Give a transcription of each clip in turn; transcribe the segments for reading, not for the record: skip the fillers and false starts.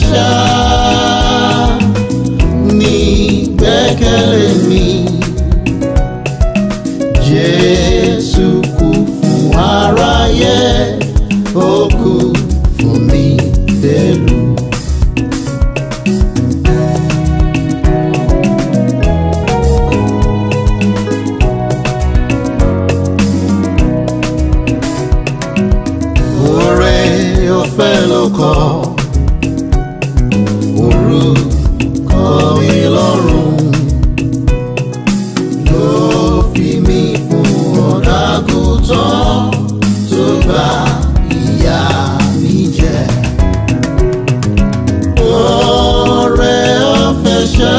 ṣá ní gbẹ́kẹ̀lé mi. Jésù kú fún aráyé, ó kú fún mi pẹ̀lú. Ọ̀fẹ́ ló kọ orúkọ mi lọ́rùn, ló fi mí fún ọ̀dàgùtàn tó bá ìyà mi jẹ. Ọ̀fẹ́ ṣá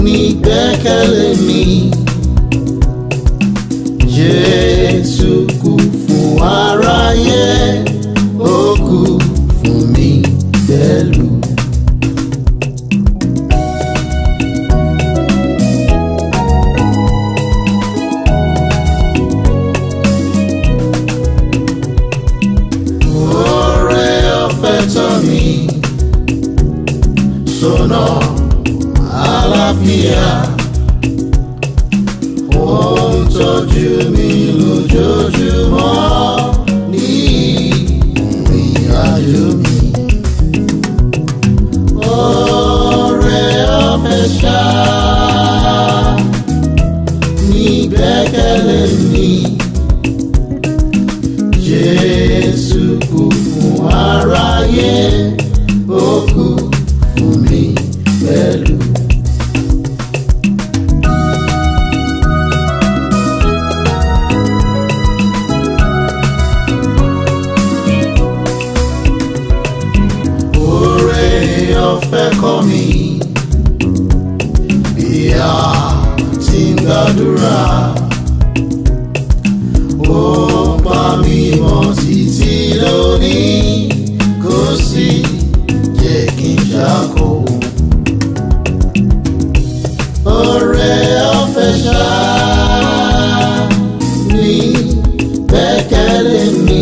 ní gbẹ́kẹ̀lé mi. Jésù kú fún aráyé, ó kú fún mi pẹ̀lú. Oore-ọ̀fẹ́ tọ́ mi sọ́nà àlàáfíà, ó ń tọ́jú mi lójoojúmọ́ ní ìrìnàjò mi. Oore-ọ̀fẹ́ ṣá ní gbẹ́kẹ̀lé mi. Jésù kú fún aráyé, ó kú fún mi pẹ̀lú. Ọ̀fẹ́ kọ́ mi bí a ti ń gbàdúrà, ó pa mí mọ́ títí lónìí, kò sì jẹ́ kí n ṣáko. Oore-ọ̀fẹ́ ṣá ní gbẹ́kẹ̀lé mi.